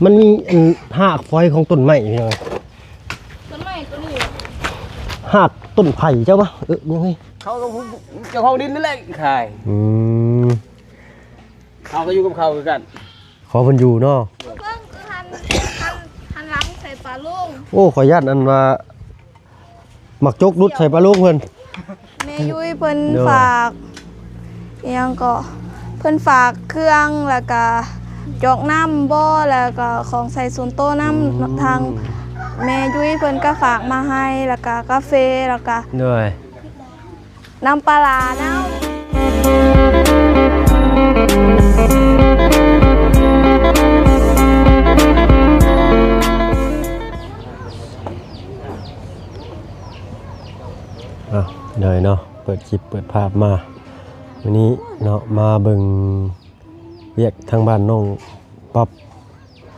มันมีหากฟอยของต้นไม้พี่น้องต้นไม้ต้นนี้หากต้นไผ่เจ้าปะยังไงเขาก็เจ้าของดินนั่นแหละขายเขาก็อยู่กับเขาเหมือนกันขอเพิ่นอยู่เนาะเพิ่งทันล้างใส่ปลาลุงโอ้ขออนุญาตอันว่าหมักจกรุดใส่ปลาลูกเพิ่นแม่ยุ้ยเพิ่นฝากยังก็เพิ่นฝากเครื่องแล้วก็จอกน้ำบ่อแล้วก็ของใส่ส่วนโต๊ะน้ำทางแม่ยุ้ยเพิ่นก็ฝากมาให้แล้วก็กาแฟแล้วก็ด้วยน้ำปลาน้ำเลยเนาะเปิดคลิปเปิดภาพมาวันนี้เนาะมาเบิ่งเรียกทางบ้านน้องป๊อป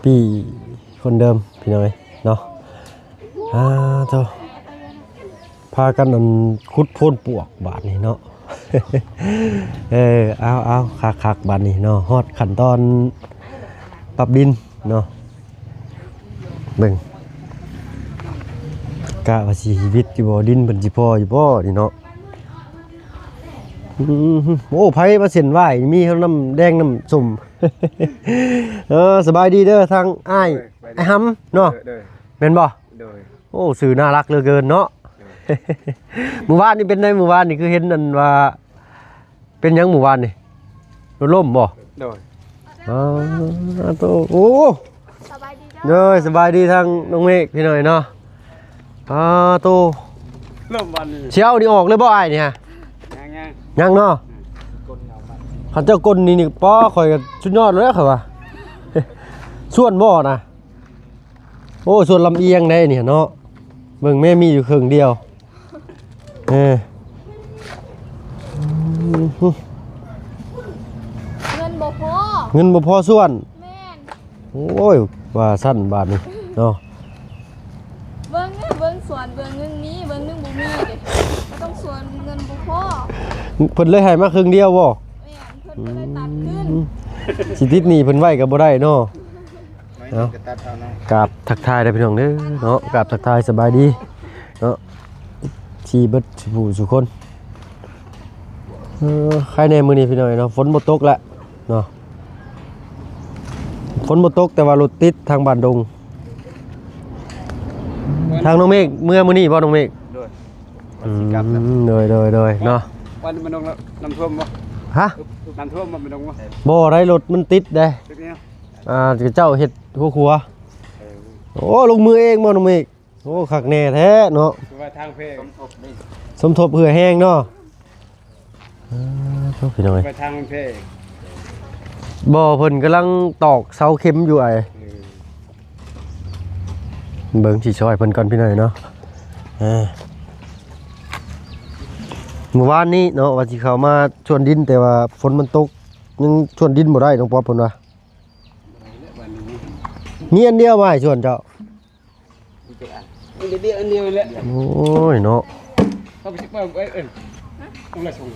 ปี้คนเดิมพี่น้อยเนาะเจ้าพากันอันคุดโพ่นปวกบาดนี้เนาะ เอาคักบาดนี้เนาะฮอดขั้นตอนปรับดินเนาะเบิ่งกะว่าสิชีวิตอยู่บ่ดินเพิ่นสิพออยู่บ่นี่เนาะโอ้ไผมาเส้นไหว้มีทั้งน้ำแดงน้ำส้ม สบายดีเด้อทางอ้ายไอ้หำเนาะแม่นบ่โอ้สื่อน่ารักเหลือเกินเนาะ หมู่บ้านนี่เป็นไงหมู่บ้านนี่คือเห็นนั่นว่าเป็นหยังหมู่บ้านนี่รถล่มบ่โตโอ้สบายดีเด้อสบายดีทางน้องเมฆพี่หน่อยเนาะโตเริ่มวันนี้เชียวนี่ออกเลยบ่อ้ายนี่ฮะยังเนาะขันเจ้ากลนี่ป้อข่อยกันสุดยอดเลยครับว่าส่วนบ่อนะโอ้ส่วนลำเอียงได้เนี่ยเนาะเบิ่งแม่มีอยู่ครึ่งเดียวเงินบ่พอเงินบ่พอส่วนแม่นโอ้ยว่าสั้นบาทนี่เนาะเบิ่งส่วนเบิ่งเงินนี้เบิ่งนึงบ่มีเด้ต้องส่วนเงินบ่พอเพิ่นเลยให้มาครึ่งเดียวบ่แม่นเพิ่นก็เลยตัดขึ้นสิติดหนี้เพิ่นไว้ก็บ่ได้เนาะเนาะกราบทักทายได้พี่น้องเด้อเนาะกราบทักทายสบายดีเนาะชีเบิดผู้สุคนใครในมื้อนี้พี่น้องเนาะฝนบ่ตกแล้วเนาะฝนบ่ตกแต่ว่ารถติดทางบ้านดงทางน้องเมฆเมื่อมื้อนี้บ่น้องเมฆโดยเนาะวันมันลงน้ำท่วมบ่ฮะน้ำท่วมมันลงบ่บ่ได้รถมันติดเด้เจ้าเฮ็ดครัวโอ้ลงมือเองบ่น้องเมฆโอ้คักแน่แท้เนาะว่าทางเพสมทบเพื่อแห้งเนาะพี่น้อยไปทางเพบ่เพิ่นกำลังตอกเสาเข็มอยู่ไอ้เบิ่งสิช่วยเพิ่นก่อนพี่น้อยเนาะเมื่อวานนี้เนาะว่าสิเข้ามาชวนดินแต่ว่าฝนมันตกยังชวนดินบ่ได้น้องป๊อปเพิ่นว่ามีอันเดียวมาให้ชวนเจ้าอันเดียวแหละโอ้ยเนาะเขาไปสิไปต้องละส่ง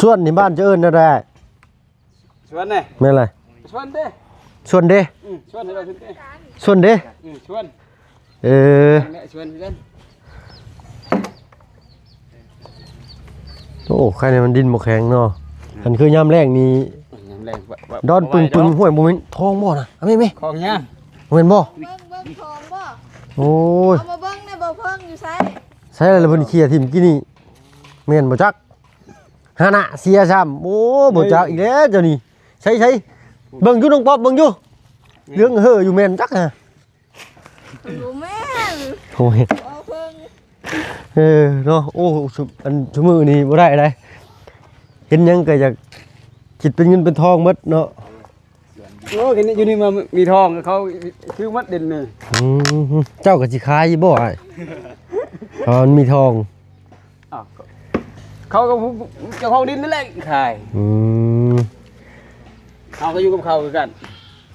ชวนนี่บ้านจะเอิ้นได้ชวนแน่แม่นไรชวนเด้ชวนเด้ชวนให้เราชวนเด้ชวนชวนกันโอ้ใครเนี่ยมันดินบ่แข็งเนาะมันคือยามแรงนี่ดอนปึงห้วยบ่แม่นทองบ่น่ะเอาแม่ๆของยังบ่แม่นบ่เบิ่งทองบ่โอ้ยเอามาเบิ่งในบ่เพิ่งอยู่ไสใช่แล้วเพิ่นเคลียร์ทิ่มกินนี่แม่นบ่จักหาน่ะเสียซ้ำโอ้บ่จักอีกแล้วเจ้านี่ใช่เบิ่งอยู่น้องป๊อบเบิ่งอยู่เรื่องเฮ้ออยู่แม่นจักฮะอยู่แม่นโอ้ยเอาเพิ่งเนาะโอ้อันชั่วมือนี่บ่ได้อะไรเห็นยังก็อยากคิดเป็นเงินเป็นทองหมดเนาะโอ้ยอยู่นี่มามีทองเขาคือมัดเด่นนี่เจ้าก็สิขายบ่อ้ายมันมีทองเขาก็เจ้าของดินนั่นแหละขายเขาก็อยู่กับเขาเหมือนกัน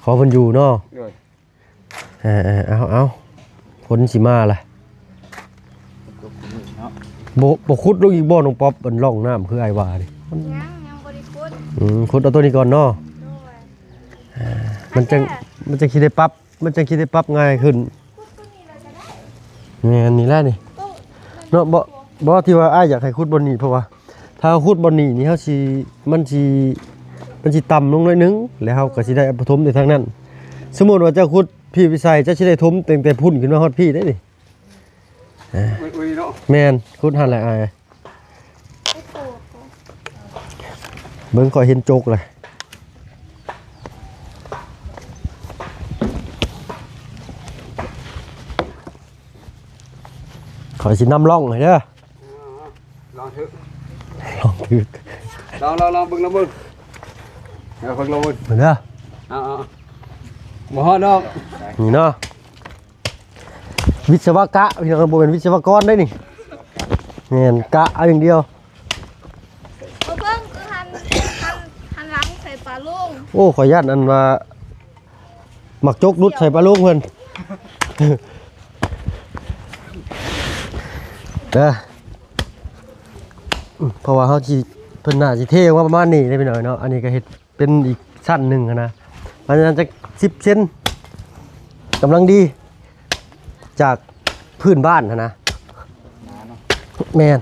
ขอเพิ่นอยู่เนาะเอาคนสิมาล่ะบ่ขุดลงอีกบ่น้องป๊อปมันร่องน้ำคือไอ้ว่าดิยังบ่ ขุดเอาตัวนี้ก่อนเนาะมันจะคิดได้ปั๊บง่ายขึ้นนี่อันนี้แหละนี่เนาะบ่ที่ว่าอ้ายอยากให้ขุดบนนี้เพราะว่าถ้าขุดบนนี้นี่เฮาสิมันสิต่ำลงหน่อยนึงแล้วเฮาก็สิได้ผสมในทางนั้นสมมุติว่าเจ้าขุดพี่วิสัยจะสิได้ถมตั้งแต่พุ่นขึ้นมาฮอดพี่ได้ดิแม่นขุดหั่นแหละอ้ายเบิ่งก็เห็นโจกเลยขอสินำร่องให้เด้อลองเถอะ ลองถือ ลองเบิ่งเอาเบิ่งเบิ่งเด้ออาบ่ฮอดดอกนี่เนาะวิศวกะพี่น้องบ่เป็นวิศวกรได้นี่แม่นกะเอาอย่างเดียวเพิ่งคือหันหลังใส่ปลาลุงโอ้ขออนุญาตอันว่าหมักจกรุดใส่ปลาลุงเพิ่นเด้อเพราะว่าเขาสิเพิ่นน่าสิเทว่าประมาณนี้ได้พี่น้อยเนาะอันนี้ก็เฮ็ดเป็นอีกชั้นหนึ่งนะเพราะฉะนั้นจะ10เซนกำลังดีจากพื้นบ้านนะแม่น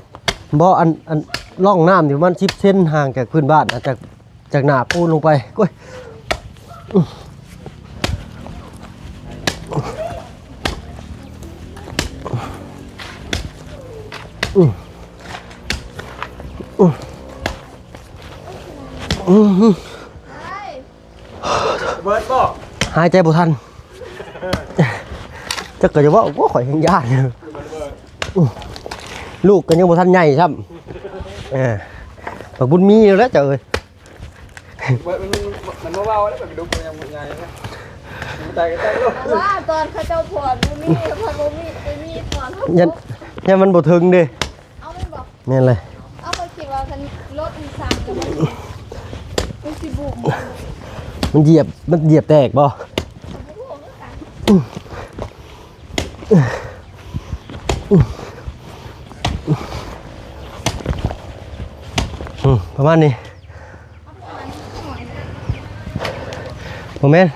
บ่อันร่องน้ำอยู่ประมาณ10เซนห่างจากพื้นบ้านจากหน้าปูนลงไปก้ยเบิดบ่หายใจบ่ทันจะเกิดจะว่าโอ้ข่อยยังยากลูกก็ยังบ่ทันใหญ่ซ้ำบักบุญมีแล้วเจ้าเอ้ยมันเบาๆแล้วไปดูมันยังใหญ่นะตายลูกว่าตอนเขาเจ้าถอดบ่มีถอดยันมันบ่ถึงเด้เอาไม่บอกแม่นเลยเอาไปคิดว่าคันรถอีสานจะมันสิบุกมันเหยียบแตกบ่ประมาณนี้บ่แม่น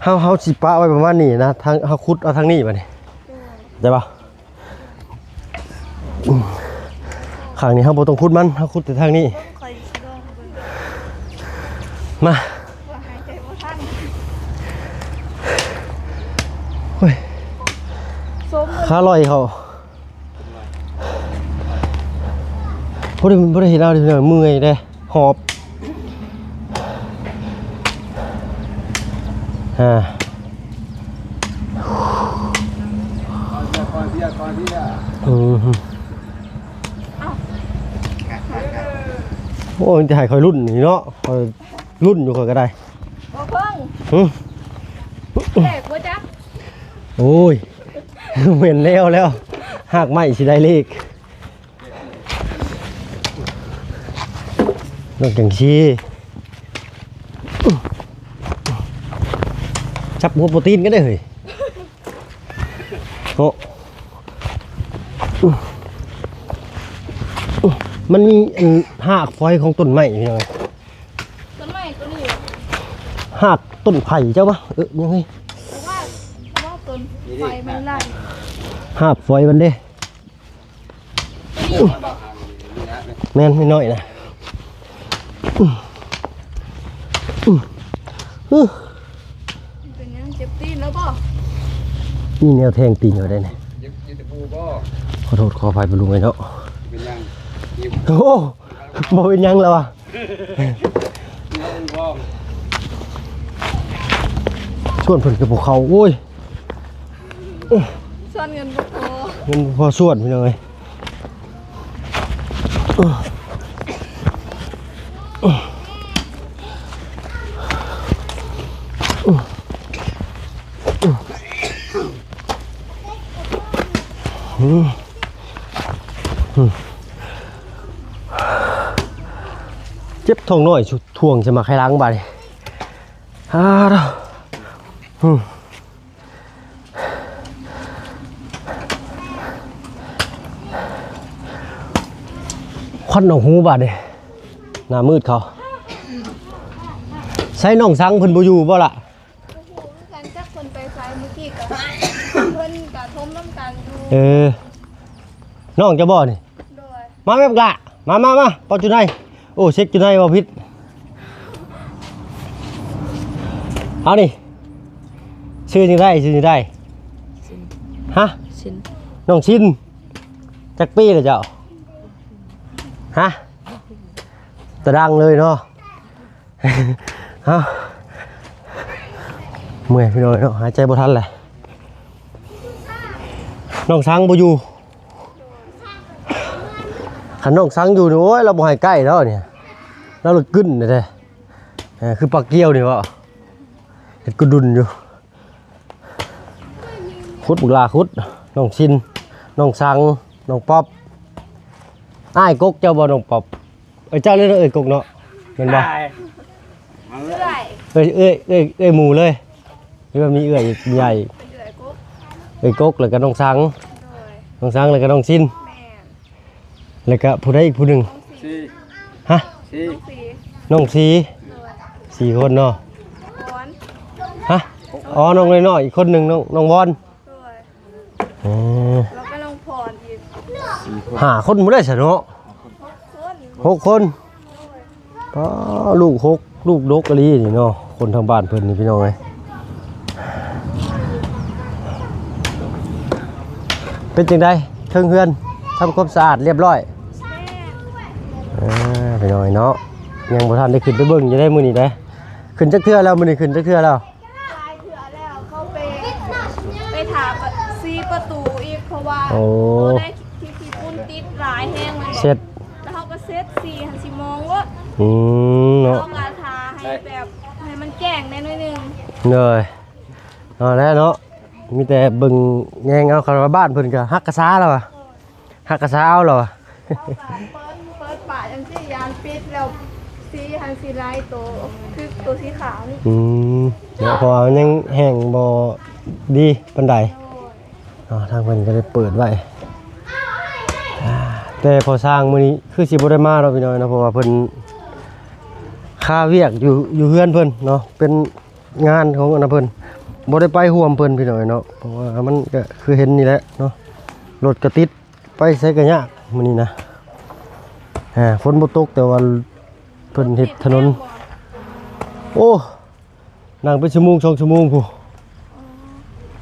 เฮาสิปะไว้ประมาณนี้นะทางเฮาขุดเอาทางนี้บัดนี้ได้ป่ะข้างนี้เฮาบ่ต้องขุดมันเฮาขุดแต่ทางนี้มาเฮ้ยขาลอยเขาบ่ได้เห็นเอาดิเมื่อยเด้หอบก่อนที่จะโอ้ยจะให้คอยรุ่นนี่เนาะคอยรุ่นอยู่คอยก็ได้บ่เพิ่งแตกบ่จ๊ะโอ้ยเหม็นแล้วหากไม่สิได้เลขนอกจากชีจับหัวโปรตีนก็ได้เฮ้ยโอ้มันมีหากไฟของต้นไม้พี่น้องต้นไม้ต้นนี้หากต้นไผ่เจ้าปะยังไงว่าต้นไฟมันไล่หากไฟมันเด้แม่นไม่น้อยนะเป็นยังเจ็บตีนแล้วป่ะนี่แนวแทงตีนอยู่ได้เนี่ยขอโทษขออภัยไปลุงไอ้เนาะโอ้บ่เป็นยังแล้วอ่ะส่วนเพิ่นกับพวกเขาโอ้ยส่วนเงินบ่พอเงินพอส่วนพี่น้องเอ้ยเจ็บท้องน้อยท่วงจะมาใครล้างบ่านี่ควันออกหูบ่านี่หน้ามืดเขา ใช้น้องสังเพิ่นบ่อยู่บ่ล่ะ กันจักคนไปไสเมื่อกี้ก็เพิ่นก็ทมน้ำกันอยู่ เออน้องจะบ่นี่ โดย มาแม่กะมาปอจุไนโอ้เช็คจุไนบ่ผิดเอานี่ชื่อจังได้ฮะน้องชินจักปีเลยเจ้าฮะตะดังเลยเนาะ ฮะเมื่อยพี่น้อยเนาะหายใจบ่ทันเลยน้องสังบ่อยู่ขันน้องสังอยู่นี่โอ้ยเราบ่ให้ใกล้แล้วเนี่ยเราเลยกึ้นเลยคือปลาเกี้ยวนี่วะเห็ดกระดุนอยู่คุดบุกลาคุดน้องชินน้องสังน้องป๊อบอ้ายกกเจ้าบ่น้องป๊อบเจ้าเล่นกกเนาะเป็นบ่ เรื่อย เอ้ยหมู่เลยหรือว่ามีเอื้อยอีกใหญ่ เรื่อยกุ๊ก กกแล้วก็น้องสัง โดย น้องสังแล้วก็น้องชิน แม่น แล้วก็ผู้ใดอีกผู้หนึ่ง สี่ ฮะ สี่ สี น้องสี โดย 4 คนเนาะ บอน ฮะอ๋อน้องน้อยๆอีกคนหนึ่งน้องวอน โดย อ๋อ แล้วก็ลงพรอีก 5 คนบ่ได้ซะเนาะ คน 6 คนอ๋อลูก6ลูกดกกะลีนี่เนาะคนทางบ้านเพิ่นนี่พี่น้องเอ้ยเป็นจังได๋เทิงเฮือนทำความสะอาดเรียบร้อย แม่ พี่น้อยเนาะยังบ่ทันได้ขึ้นไปเบิ่งอยู่ได้มื้อนี้เด้ขึ้นจักเทื่อแล้วมื้อนี้ขึ้นจักเทื่อแล้ว ลายเถื่อแล้วเขาไปถามซีประตูอีกเพราะว่า โอ้ ได้ที่ปุ้นติดหลายแห้งเลย เสร็จ แล้วเขาก็เซต4 4 โมงว่า เนาะ เขามาทาให้แบบให้มันแกล้งได้หน่อยหนึง เลยเอาแล้วเนาะมีแต่เบิ่งแยงเอาคาราบ้านเพิ่นก็ฮักกะซาแล้วอ่ะฮักกะซาเอาแล้วอ่ะ เขาก็เปิดป่าจังซี่ยานปิดแล้วสีหันสีลายตัวคือตัวสีขาวนี่ เดี๋ยวเพอมันยังแห้งบ่ดีปานใดทางเพิ่นก็ได้เปิดไว้แต่พอสร้างมื้อนี้คือสิบ่ได้มาดอกพี่น้อยนะเพราะว่าเพิ่นค่าเวียกอยู่เฮือนเพิ่นเนาะเป็นงานของอันนะเพิ่นบ่ได้ไปร่วมเพิ่นพี่น้อยเนาะเพราะว่ามันก็คือเห็นนี่แหละเนาะรถก็ติดไปไสก็ยากมื้อนี้นะฝนบ่ตกแต่ว่าเพิ่นเฮ็ดถนนโอ้นั่งเป็นชั่วโมง2 ชั่วโมงพู้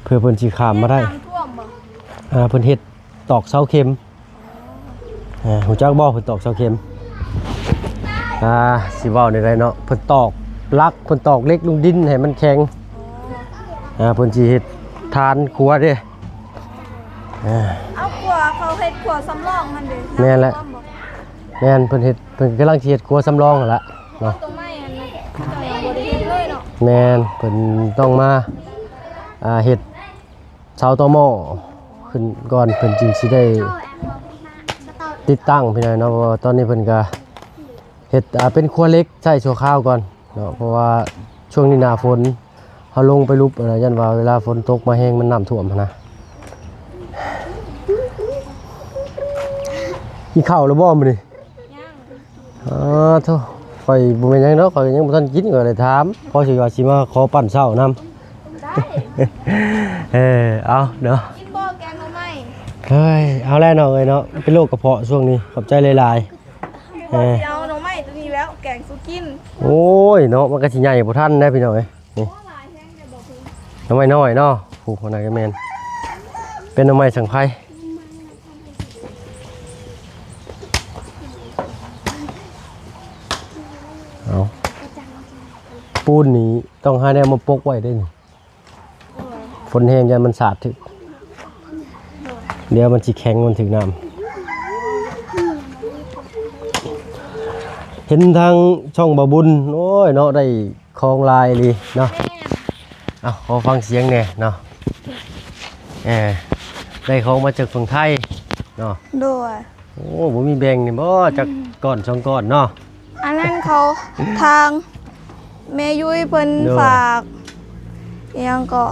เพื่อเพิ่นสิข้ามมาได้ น้ำท่วมบ่ เพิ่นเฮ็ดตอกเสาเข็มหูจักบ่เพิ่นตอกเสาเข็มสิเว้าได้เนาะเพิ่นตอกลักเพิ่นตอกเหล็กลงดินให้มันแข็งเพิ่นสิเฮ็ดฐานครัวเด้ เอาขัวเขาเฮ็ดขัวสำรองมันเด้ แม่นแหละ ำท่วบ่ แม่นเพิ่นเฮ็ดเพิ่นกำลังสิเฮ็ดครัวสำรองนั่นล่ะเนาะ ตรงไม้อันนั้นเจ้ายังบ่ได้เฮ็ดเลยเนาะ แม่นเพิ่นต้องมาเฮ็ดเสาต่อหม้อขึ้นก่อนเพิ่นจึงสิได้ติดตั้งพี่น้อยเนาะเพราะว่าตอนนี้เพิ่นก็เฮ็ดเป็นครัวเล็กใช้ชั่วคราวก่อนเนาะเพราะว่าช่วงนี้หน้าฝนเฮาลงไปลุบยันว่าเวลาฝนตกมาแห้งมันน้ำท่วมหั้นนะกินข้าวแล้วบ่มื้อนี้ ย่าง โธ่ข่อยบ่แม่นหยังเนาะข่อยยังบ่ทันกินก็เลยถามพอสิว่าสิมาขอปั่นเช้านำ ได้ เอาเนาะ กินบ่แกงหน่อไม้ เฮ้ยเอาแล้วเนาะเอ้ยเนาะเป็นโรคกระเพาะช่วงนี้ขอบใจหลายๆ บ่สิเอาหน่อไม้ตัวนี้แล้วแกงสุกิน โอ้ยเนาะมันก็สิใหญ่บ่ทันนะพี่น้องเอ้ยนี่ บ่หลายแห้งได้บ่เพิ่น หน่อไม้น้อยเนาะผูกคนไหนก็แม่นเป็นหน่อไม้สังไพรเอาปูนนี้ต้องหาแนวมาปกไว้ด้วยนี่ฝนแห้งยันมันสาดถึกเดี๋ยวมันสิแข็งมันถึงน้ำเห็นทางช่องบาบุญโอ้ยเนาะได้คลองลายเลยเนาะเอาขอฟังเสียงแน่เนาะได้ของมาจากฝั่งไทยเนาะ ด้วย โอ้บ่มีแบ่งนี่บ่จากก้อน2ก้อนเนาะ อันนั้นเขาทางแม่ยุ้ยเพิ่น ด้วย ฝากอิหยังก็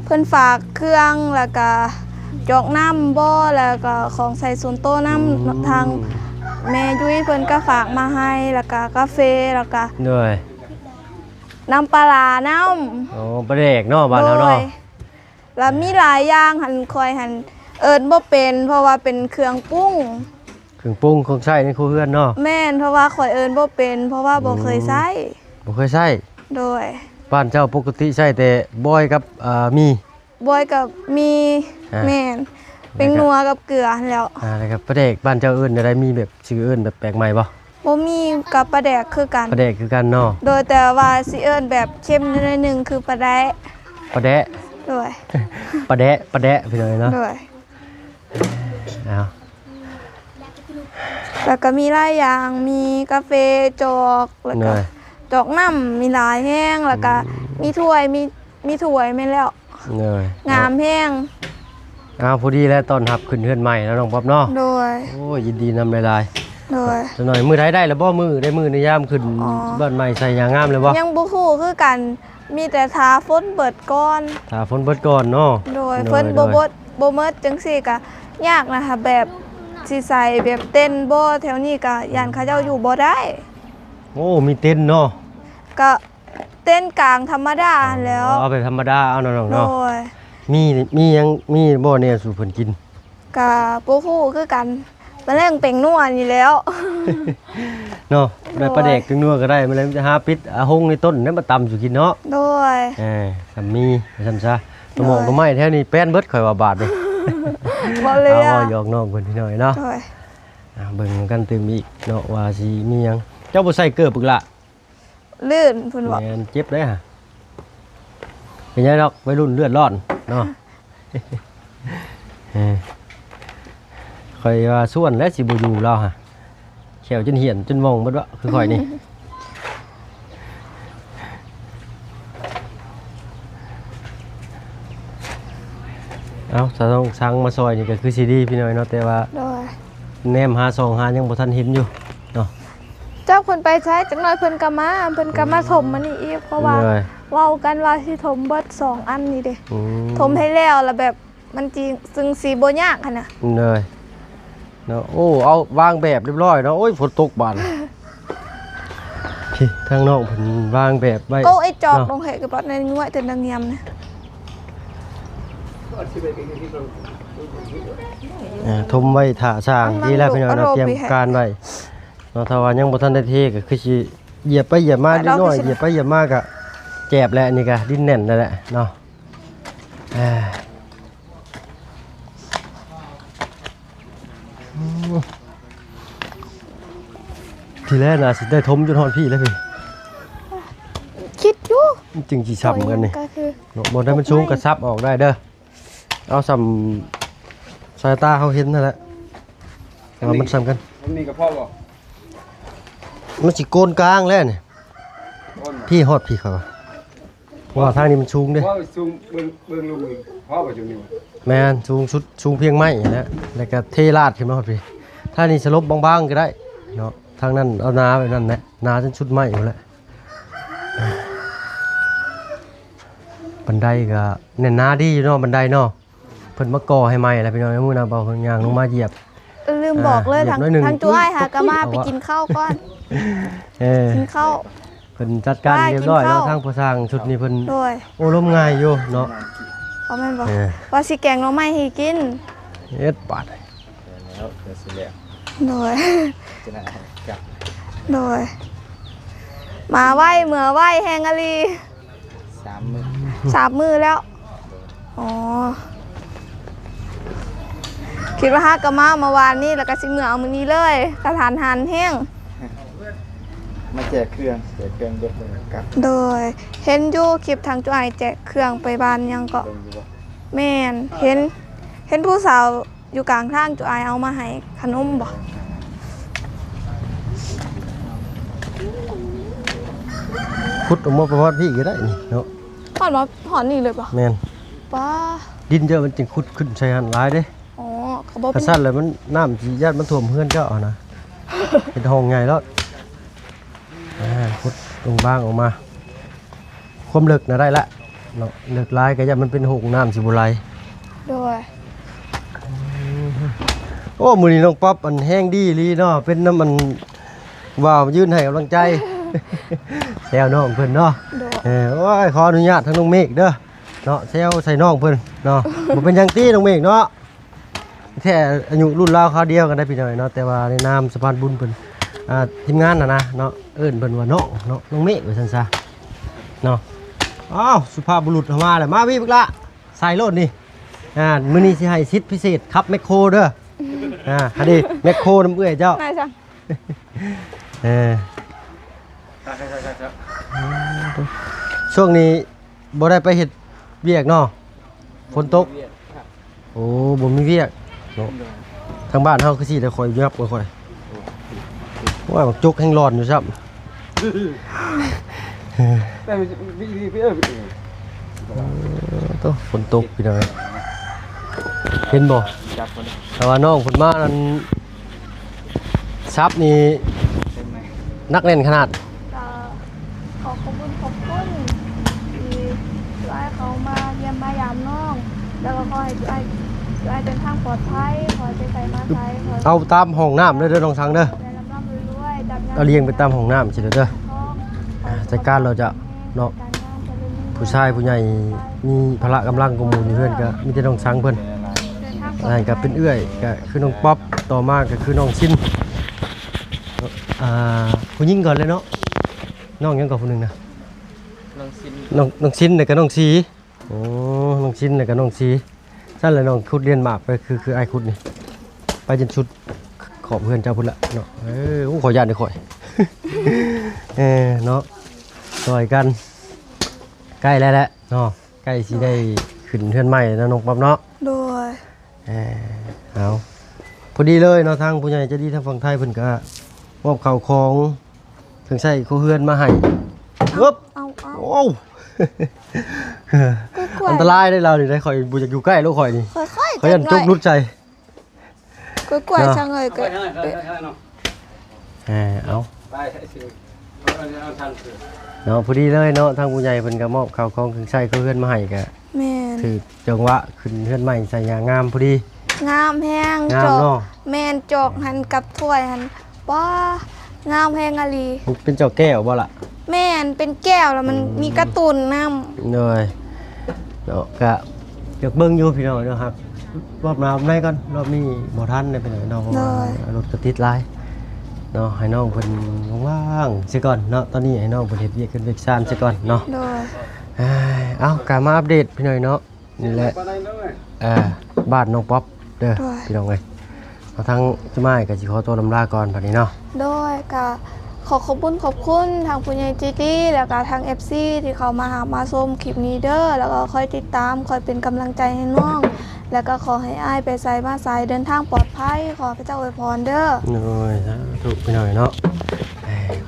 เพิ่นฝากเครื่องแล้วก็จอกน้ำบ่แล้วก็ของใส่ส่วนโต๊ะน้ำทางแม่ยุ้ยเพิ่นก็ฝากมาให้แล้วก็กาแฟแล้วก็ ด้วย น้ำปลาร้าน้ อ๋อปลาแดกเนาะ ำ บ้านเราเนาะ แล้วมีหลายอย่างหันคอยหันเอิญบ่เป็นเพราะว่าเป็นเครื่องปรุง เครื่องปรุงของใช้ในครัวเรือนเนาะ แม่นเพราะว่าคอยเอิญบ่เป็นเพราะว่าบ่เคยใช้ บ่เคยใช้ โดย บ้านเจ้าปกติใช้แต่บอยกับมี บอยกับมี อ่า แม่นเป็นนัวกับเกลือหั่นแหล้ว อะไรครับปลาแดกบ้านเจ้าเอิ้นได้มีแบบชื่อเอิ้นแบบแปลกใหม่บ่ บ่มีกับปลาแดกคือกัน ปลาแดกคือกันเนาะ โดยแต่ว่าสิเอิญแบบเข้มนิดนึงคือปลาแดะ ปลาแดะ โดย ปลาแดะพี่น้อยเนาะ โดย เอา แล้วก็มีหลายอย่างมีกาแฟจอกแล้ว เห ก็ นื่อย จอกน้ำมีหลายแห้งแล้วก็มีถ้วยมีถ้วยแม่นแล้ว เหนื่อย งามแห้ง เอาพอดีแล้วตอนรับขึ้นเฮือนใหม่แล้วน้องป๊อบเนาะ โดย โอ้ยยินดีนำหลาย โดย ๆจะหน่อยมือไทยได้แล้วบ่มือได้มือในยามขึ้น อ๋อ บ้านใหม่ใส่ยางงามเลยบ่ ยังบ่ฮู้คือกันมีแต่ทาฝนเบิดก่อน ถ้าฝนเบิดก่อนเนาะ โดยเพิ่นบ่เมิดจังซี่ก็ยากนะคะแบบสิใส่แบบเต้นบ่แถวนี้ก็ย่านเขาเจ้าอยู่บ่ได้ โอ้มีเต็นท์เนาะ ก็เต้นกลางธรรมดาแล้ว เอาไปธรรมดาเอาน้องๆ โด เนาะ ย มียังมีบ่เนี่ยสู่เพิ่นกิน ก็บ่ฮู้คือกันมันแรงเป็งนัวนี่แล้ว เนาะได้ปลาแดกตึงนัวก็ได้มันเลยจะหาปิดอาหงในต้นนั้นมาตำสู่กินเนาะ โดย สามีซั่นซะตัวหมองตัวไม้แท้นี่แป้นเบิดข่อยว่าบาทนี่ บ่เหลื เอา อ หยอกน้องเพิ่นนิดหน่อยเนาะ โดย เบิ่งกันตื่มอีกเนาะว่าสิมีหยังเจ้าบ่ใส่เกลือปึกละ ลื่นเพิ่นบอก แม่นเจ็บได้ฮะเป็นไงดอกวัยรุ่นเลือดร้อนเนาะ ข่อยว่าส่วนและสิบ่อยู่แล้วฮะแขวจนเหี่ยนจนมองเบิดว่าคือข่อยนี่ เอาถ้าต้องสั่งมาซอยนี่ก็คือสิดีพี่น้อยเนาะแต่ว่า โดย แนมหาซองหายังบ่ทันเห็นอยู่เนาะ เจ้าเพิ่นไปใช้จักหน่อยเพิ่นก็มาถมมันนี่อีกเพราะว่า เหนื่อย เว้ากันว่าสิถมเบิด2อันนี่เด้ อืม ถมให้แล้วแล้วแบบมันจริงซึ่งสีบ่ยากหั่นน่ะ เหนื่อยเนาะโอ้เอาวางแบบเรียบร้อยเนาะโอ้ยฝนตกบานพี่ทางนอกเพิ่นวางแบบไว้ ก็ไอ้จอก เนาะ ลงให้กับบ่ในงวยแต่นางยำนะ ทมไว้ถ่าสร้างดีแล้วพี่น้องเราเตรียมการไว้เนาะถ้าว่ายังบ่ทันได้เทก็คือสิเหยียบไปเหยียบมานิดหน่อยเหยียบไปเหยียบมาก็แจบแล้วอันนี่ก็ดินแน่นนั่นแหละเนาะทีแรกน่ะสิได้ทมจนฮอดพี่แล้วพี่ คิดอยู่ จึงสิช้ำกันนี่ ก็คือ เนาะบ่ได้มันสูงก็ซับออกได้เด้อเอาซ้ำสายตาเขาเห็นนั่นแหละแต่ว่ามันซ้ำกัน มันมีกับพ่อบ่ มันสิโกนกลางแล้วนี่ พ่อ พี่ฮอดพี่เขาเพราะว่าทางนี้มันสูงเด้ พ่อซูมเบิ่งลุงพ่อบ่จุนี่ แม่นสูงสุดสูงเพียงไม้นะแล้วก็เทราดขึ้นมาฮอดพี่ถ้านี่สลบบางๆก็ได้เนาะทางนั้นเอานาไปนั่นแหละนาจนชุดไม้อยู่แล้วบันไดก็แน่นหนาดีอยู่เนาะบันไดเนาะเพิ่นมาก่อให้ใหม่แล้วพี่น้องมื้อนั้นเบาเพิ่นย่างลงมาเหยียบ ลืมบอกเลย เหยียบ ทาง หน่อยหนึ่ง ทางจุ้ยหากะมา เอา ไป วะ กินข้าวก่อน เออ กินข้าว เพิ่นจัดการ ว่า เรียบร้อย กินข้า แล้ว ว ทางผู้สร้างชุดนี้เพิ่น โดย โอ้ล้มง่ายอยู่เนาะ เขาแม่นบอก เออ ว่าสิแกงหน่อไม้ให้กิน เอ็ดบาท แล้วเดี๋ยวสิแล้ว โดย จะน่าจับ โดย มาไหวเหมือไหวแฮงอลี 3มื้อ 3 มือแล้ว อ๋อ คิดว่าฮากะมาเมื่อวานนี้แล้วก็สิเหมือเอามื้อนี้เลยกระถานหันแห้ง มาแจกเครื่องเบิดเลยครับ โดย เห็นอยู่คลิปทางจุ้ยแจกเครื่องไปบ้านยังก็ เบิ่งอยู่บ่ แม่นเห็นผู้สาวอยู่กลางทางจุอายเอามาให้ขนมบ่ ขุดออกมาประมาณพี่ก็ได้นี่เนาะ หอนมาหอนนี่เลยบ่ แม่น ป้า ดินเยอะมันจึงขุดขึ้นใส่หันหลายเด้ อ๋อเขาบอก ถ้าสั้นเลยมันน้ำสิญาติมันท่วมเฮือนเจ้าเอานะเป็นห้องใหญ่แล้วขุดตรงบ้างออกมาความลึกน่ะได้ละเนาะลึกหลายก็อย่ามันเป็นหงน้ำสิบ่ไหล โดย โอ้มื้อนี้น้องป๊อปอันแห้งดีอีหลีเนาะเป็นน้ำมันว้าวยืนให้กำลังใจ แซวน้องเพิ่นเนาะ โดย โอ้ยขออนุญาตทางน้องเมฆเด้อเนาะแซวใส่น้องเพิ่นเนาะบ่เป็นหยังตี้น้องเมฆเนาะแท้อายุรุ่นราวคราวเดียวกันได้พี่น้อยเนาะแต่ว่าในนามสะพานบุญเพิ่นทีมงานน่ะนะเนาะเอิ้นเพิ่นว่าน้องเนาะน้องเมฆว่าซั่นซะเนาะอ้าวสุภาพบุรุษเข้ามาแล้วมาพี่พึกละใส่รถนี่มื้อนี้สิให้สิทธิ์พิเศษครับแมคโครเด้ออันนี้แมคโครน้ำเอื้อยเจ้า นายจัง ช่วงนี้บ่ได้ไปเฮ็ดเวียกเนาะฝนตกโอ้บ่มีเวียกเนาะทางบ้านเฮาคือสิได้คอยยับค่อยว่าบักจุกแห่งร้อนอยู่ซับ แต่พี่ต้องฝนตกพี่น้องเห็นบ่ จับคน แต่ว่าน้องเพิ่นมานั้นซับนี่ เป็นไหม นักเล่นขนาด ขอขอบคุณที่ช่วยเขามาเยี่ยมมายามน้อง แล้วก็ขอให้ช่วยเดินทางปลอดภัยขอให้ใส่มาใส่ขอ เอาตามห้องน้ำเด้อน้องสังเด้อ ให้ร่ำรวยๆดับ เอาเลี้ยงไปตามห้องน้ำสิเด้อจัดการเราจะเนาะผู้ชายผู้ใหญ่มีพละกำลังกว่าหมู่อยู่เพื่อนก็มีแต่น้องสังเพิ่นนั่นก็เป็นเอื้อยก็คือน้องป๊อปต่อมาก็คือน้องชินผู้หญิงก่อนเลยเนาะน้องยังก่อนผู้หนึงนะ ลองซิน น้องชินน่ะก็น้องสีโอ้น้องชินน่ะก็น้องสีซั่นแหละน้องคุดเรียนมากไปคือไอ้คุดนี่ไปจนชุดขอบเพื่อนเจ้าพุ่นละเนาะขอญาตได้ข่อย เนาะต่อยกันใกล้แล้วแหละเนาะใกล้สิได้ขึ้นเพื่อนใหม่แล้วน้องป๊อปเนาะ โดย เอาพอดีเลยเนาะทางผู้ใหญ่ใจะดีทางฝั่งไทยเพิ่นก็มอบข้าวของเครื่องใช้ของเฮือนมาให้ปึ๊บ เอา โอ้ กล้วย อันตรายได้เรานี่ได้ข่อยบ่อยากอยู่ใกล้ลูกข่อยนี่ ค่อยๆ ข่อยยันจุกรุดใจ กล้วยจังเลยก็ เนาะ เอา ไปใช้ชื่อเอาทางคือ เนาะพอดีเลยเนาะทางผู้ใหญ่เพิ่นก็มอบข้าวของเครื่องใช้ของเฮือนมาให้ก็ แม่น ถือจังหวะขึ้นเฮือนใหม่ใส่ยางงามพอดี งามแฮง งาม จอก เนาะ แม่นจอกหันกับถ้วยหันว้างามแฮงอะลี เป็นเจ้าแก้วบ่ล่ะ แม่นเป็นแก้วแล้วมันมีการ์ตูนนำ เลยเนาะก็อยากเบิ่งอยู่พี่น้องเนาะครับรอบหน้าในก่อนรอบนี้บ่ทันได้ไปไหนเนาะเพราะว่ารถก็ติดหลายเนาะให้น้องเพิ่นว่างๆซิก่อนเนาะตอนนี้ให้น้องเพิ่นเฮ็ดเวียกขึ้นเวียกซ่านซิก่อนเนาะ โดย เอ้ากลับมาอัปเดตพี่หน่อยเนาะนี่แหละ ไปไหนเนาะ บ้านน้องป๊อปเด้อพี่น้องเอ้ยเอาทั้งเจ้าไม้ก็สิขอตัวลำลาก่อนบัดนี้เนาะ โดยก็ขอบคุณทางผู้ใหญ่จีตี้แล้วก็ทาง FC ที่เขามาหามาชมคลิปนี้เด้อแล้วก็คอยติดตามคอยเป็นกำลังใจให้น้อง แล้วก็ขอให้อ้ายไปไสมาไสเดินทางปลอดภัยขอพระเจ้าอวยพรเด้อ โอ้ยถูกพี่หน่อยเนาะ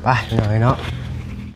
ไปพี่หน่อยเนาะ